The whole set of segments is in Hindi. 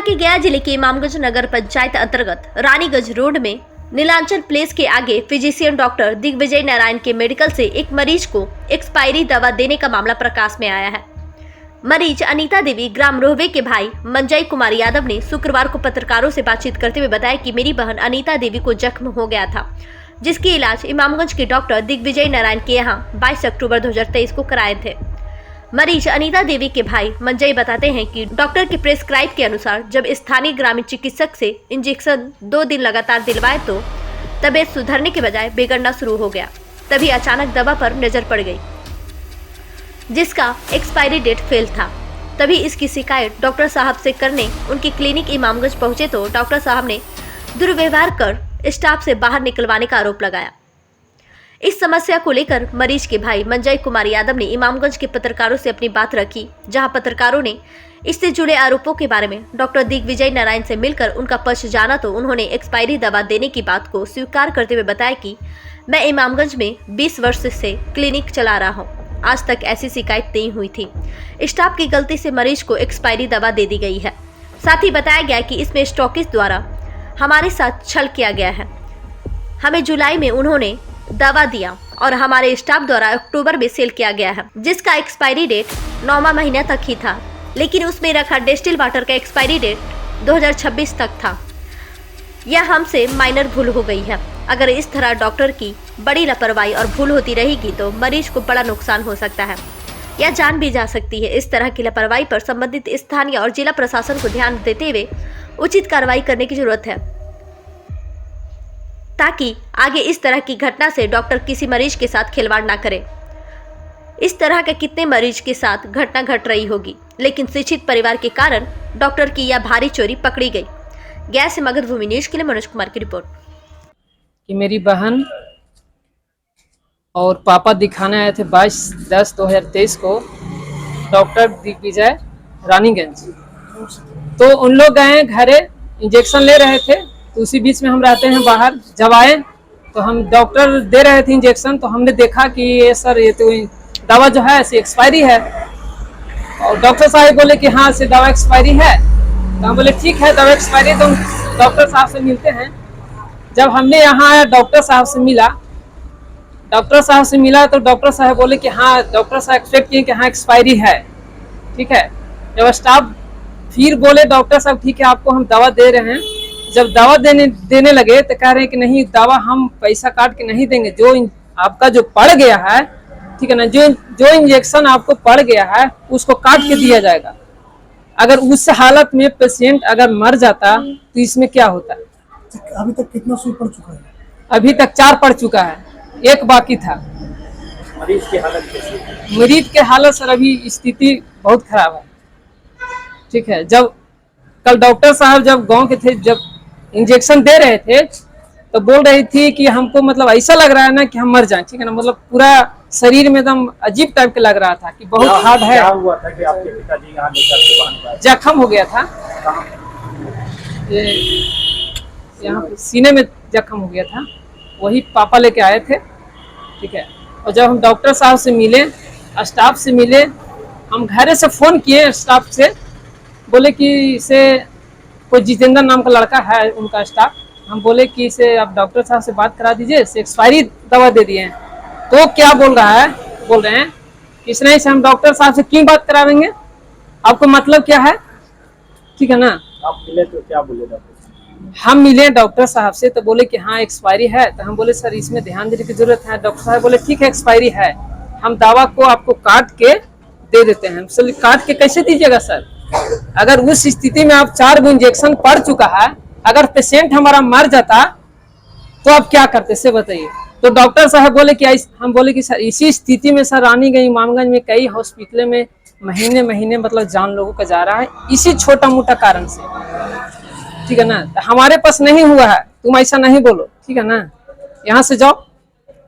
के गया जिले के इमामगंज नगर पंचायत अंतर्गत रानीगंज रोड में नीलांचल प्लेस के आगे फिजिशियन डॉक्टर दिग्विजय नारायण के मेडिकल से एक मरीज को एक्सपायरी दवा देने का मामला प्रकाश में आया है। मरीज अनीता देवी ग्राम रोहवे के भाई मंजय कुमार यादव ने शुक्रवार को पत्रकारों से बातचीत करते हुए बताया कि मेरी बहन अनीता देवी को जख्म हो गया था, जिसकी इलाज इमामगंज के डॉक्टर दिग्विजय नारायण के यहाँ 22 अक्टूबर 2023 को कराए थे। मरीज अनीता देवी के भाई मंजय बताते हैं कि डॉक्टर के प्रेस्क्राइब के अनुसार जब स्थानीय ग्रामीण चिकित्सक से इंजेक्शन 2 दिन लगातार दिलवाए तो तबीयत सुधरने के बजाय बिगड़ना शुरू हो गया। तभी अचानक दवा पर नजर पड़ गई, जिसका एक्सपायरी डेट फेल था। तभी इसकी शिकायत डॉक्टर साहब से करने उनकी क्लिनिक इमामगंज पहुंचे तो डॉक्टर साहब ने दुर्व्यवहार कर स्टाफ से बाहर निकलवाने का आरोप लगाया। इस समस्या को लेकर मरीज के भाई मंजय कुमार यादव ने इमामगंज के पत्रकारों से अपनी बात रखी, जहां पत्रकारों ने इससे जुड़े आरोपों के बारे में डॉक्टर दिग्विजय नारायण से मिलकर उनका पक्ष जाना तो उन्होंने एक्सपायरी दवा देने की बात को स्वीकार करते हुए बताया कि मैं इमामगंज में 20 वर्ष से क्लिनिक चला रहा हूँ, आज तक ऐसी शिकायत नहीं हुई थी। स्टाफ की गलती से मरीज को एक्सपायरी दवा दे दी गई है। साथ ही बताया गया कि इसमें स्टॉकिस्ट द्वारा हमारे साथ छल किया गया है। हमें जुलाई में उन्होंने दवा दिया और हमारे स्टाफ द्वारा अक्टूबर में सेल किया गया है, जिसका एक्सपायरी डेट 9वां महीना तक ही था, लेकिन उसमें रखा डिस्टिल वाटर का एक्सपायरी डेट 2026 तक था। यह हमसे माइनर भूल हो गई है। अगर इस तरह डॉक्टर की बड़ी लापरवाही और भूल होती रहेगी तो मरीज को बड़ा नुकसान हो सकता है या जान भी जा सकती है। इस तरह की लापरवाही पर संबंधित स्थानीय और जिला प्रशासन को ध्यान देते हुए उचित कार्रवाई करने की जरूरत है, ताकि आगे इस तरह की घटना से डॉक्टर किसी मरीज के साथ खिलवाड़ ना करे। इस तरह के कितने मरीज के साथ घटना घट रही होगी, लेकिन शिक्षित परिवार के कारण डॉक्टर की यह भारी चोरी पकड़ी गई। गया से मगध भूमि न्यूज के लिए मनोज कुमार की रिपोर्ट। कि मेरी बहन और पापा दिखाने आए थे 22/10/2023 को डॉक्टर दिग्विजय रानीगंज। तो उन लोग गए घरे, इंजेक्शन ले रहे थे, तो उसी बीच में हम रहते हैं बाहर। जब आए तो हम डॉक्टर दे रहे थे इंजेक्शन, तो हमने देखा कि ये सर ये तो दवा जो है ऐसी एक्सपायरी है। और डॉक्टर साहब बोले कि हाँ से दवा एक्सपायरी है। तो हम बोले ठीक है दवा एक्सपायरी, तो डॉक्टर साहब से मिलते हैं। जब हमने यहाँ डॉक्टर साहब से मिला तो डॉक्टर साहब बोले कि हाँ, डॉक्टर साहब एक्सपेक्ट किए कि हाँ एक्सपायरी है, ठीक है। जब स्टाफ फिर बोले डॉक्टर साहब ठीक है आपको हम दवा दे रहे हैं। जब दवा देने लगे तो कह रहे हैं कि नहीं, दवा हम पैसा काट के नहीं देंगे, जो आपका जो पड़ गया है, ठीक है ना, जो इंजेक्शन आपको पड़ गया है उसको काट के दिया जाएगा। अगर उस हालत में पेशेंट अगर मर जाता तो इसमें क्या होता? अभी तक कितना सुई पड़ चुका है? अभी तक 4 पड़ चुका है, 1 बाकी था। मरीज की हालत कैसी है? मरीज के हालत सर अभी स्थिति बहुत खराब है, ठीक है। जब कल डॉक्टर साहब जब गांव के थे, जब इंजेक्शन दे रहे थे तो बोल रही थी कि हमको मतलब ऐसा लग रहा है ना कि हम मर जाएं, ठीक है ना, मतलब पूरा शरीर में एकदम अजीब टाइप के लग रहा था कि बहुत हार्ड है। क्या हुआ था कि आपके पिताजी यहाँ लेकर के बांध पाए? जख्म हो गया था, यहाँ पे सीने में जख्म हो गया था, वही पापा लेके आए थे, ठीक है। और जब हम डॉक्टर साहब से मिले, स्टाफ से मिले, हम घरे से फोन किए स्टाफ से, बोले कि इसे कोई जितेंद्र नाम का लड़का है उनका स्टाफ, हम बोले कि इसे आप डॉक्टर साहब से बात करा दीजिए, इसे एक्सपायरी दवा दे दिए हैं। तो क्या बोल रहे हैं इसने से हम डॉक्टर साहब से क्यों बात करावेंगे, आपको मतलब क्या है, ठीक है ना। आप मिले तो क्या बोले डॉक्टर? हम मिले डॉक्टर साहब से तो बोले कि हाँ एक्सपायरी है। तो हम बोले सर इसमें ध्यान देने की जरूरत है। डॉक्टर साहब बोले ठीक है एक्सपायरी है, हम दवा को आपको काट के दे देते हैं। सर काट के कैसे दीजिएगा सर, अगर उस स्थिति में आप 4 इंजेक्शन पड़ चुका है, अगर पेशेंट हमारा मर जाता तो आप क्या करते से बताइए। तो डॉक्टर साहब बोले कि हम बोले कि सर इसी स्थिति में सर रानीगंज इमामगंज में कई हॉस्पिटल में महीने मतलब जान लोगों का जा रहा है इसी छोटा मोटा कारण से, ठीक है ना। तो हमारे पास नहीं हुआ है, तुम ऐसा नहीं बोलो, ठीक है ना, यहाँ से जाओ,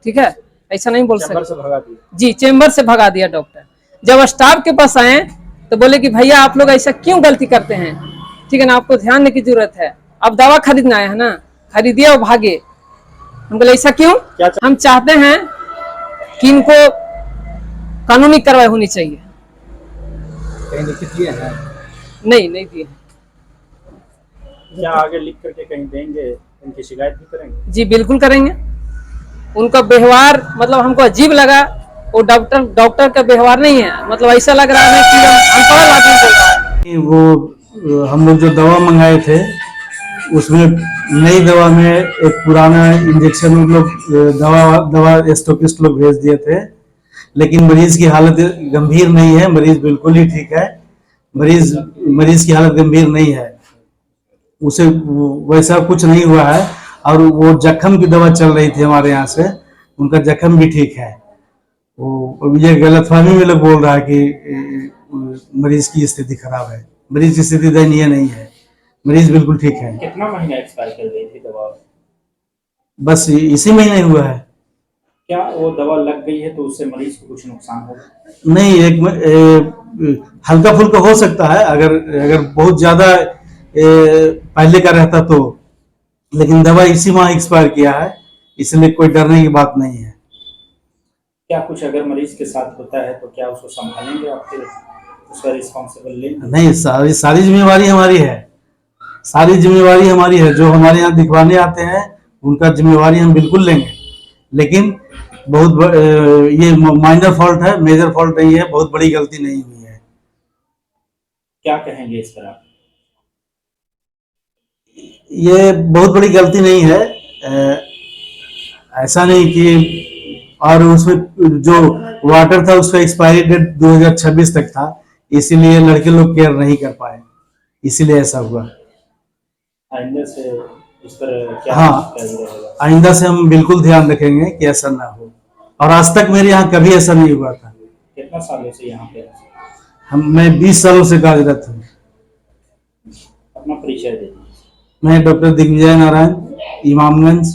ठीक है, ऐसा नहीं बोल सकते जी। चेम्बर से भगा दिया डॉक्टर। जब स्टाफ के पास आए तो बोले कि भैया आप लोग ऐसा क्यों गलती करते हैं, ठीक है ना, आपको ध्यान देने की जरूरत है। अब दवा खरीदना है ना, खरीदिए और भागे। हम बोले ऐसा क्यों? हम चाहते हैं कि इनको कानूनी कार्रवाई होनी चाहिए। कहीं लिखित दिए हैं? नहीं दिए। क्या आगे लिख करके कहीं देंगे, इनकी शिकायत भी करेंगे? जी बिल्कुल करेंगे। उनका व्यवहार मतलब हमको अजीब लगा। वो डॉक्टर का व्यवहार नहीं है, मतलब ऐसा लग रहा है कि हम अनपढ़ आदमी बोल रहा है। वो हम लोग जो दवा मंगाए थे उसमें नई दवा में एक पुराना इंजेक्शन उन लोग दवा स्टॉकिस्ट लोग भेज दिए थे, लेकिन मरीज की हालत गंभीर नहीं है, मरीज बिल्कुल ही ठीक है। मरीज की हालत गंभीर नहीं है, उसे वैसा कुछ नहीं हुआ है। और वो जख्म की दवा चल रही थी हमारे यहाँ से, उनका जख्म भी ठीक है। वो ये गलतफहमी में लोग बोल रहा है कि मरीज की स्थिति खराब है। मरीज की स्थिति दयनीय नहीं है, मरीज बिल्कुल ठीक है। कितना महीना एक्सपायर कर गई थी दवा? बस इसी महीने हुआ है। क्या वो दवा लग गई है तो उससे मरीज को कुछ नुकसान होगा? नहीं, हल्का फुल्का हो सकता है अगर बहुत ज्यादा पहले का रहता तो, लेकिन दवा इसी माह एक्सपायर किया है, इसलिए कोई डरने की बात नहीं है। क्या कुछ अगर मरीज के साथ होता है तो क्या उसको संभालेंगे आप, फिर उसका रिस्पॉन्सिबल लेंगे? नहीं, सारी जिम्मेवारी हमारी है। सारी जिम्मेवारी हमारी है। जो हमारे यहाँ दिखवाने आते हैं उनका जिम्मेवारी हम बिल्कुल लेंगे, लेकिन ये माइनर फॉल्ट है, मेजर फॉल्ट नहीं है, बहुत बड़ी गलती नहीं हुई है। क्या कहेंगे इस पर आप? ये बहुत बड़ी गलती नहीं है, ऐसा नहीं कि, और उसमें जो वाटर था उसका एक्सपायरी डेट 2026 तक था, इसीलिए लड़के लोग केयर नहीं कर पाए, इसीलिए ऐसा हुआ। आइंदा से इस पर क्या हाँ, रहेगा? आइंदा से हम बिल्कुल ध्यान रखेंगे कि ऐसा ना हो, और आज तक मेरे यहाँ कभी ऐसा नहीं हुआ था। कितना सालों से यहाँ पे? मैं 20 सालों से कार्यरत हूँ। अपना परिचय दे दीजिए। मैं डॉक्टर दिग्विजय नारायण, इमामगंज।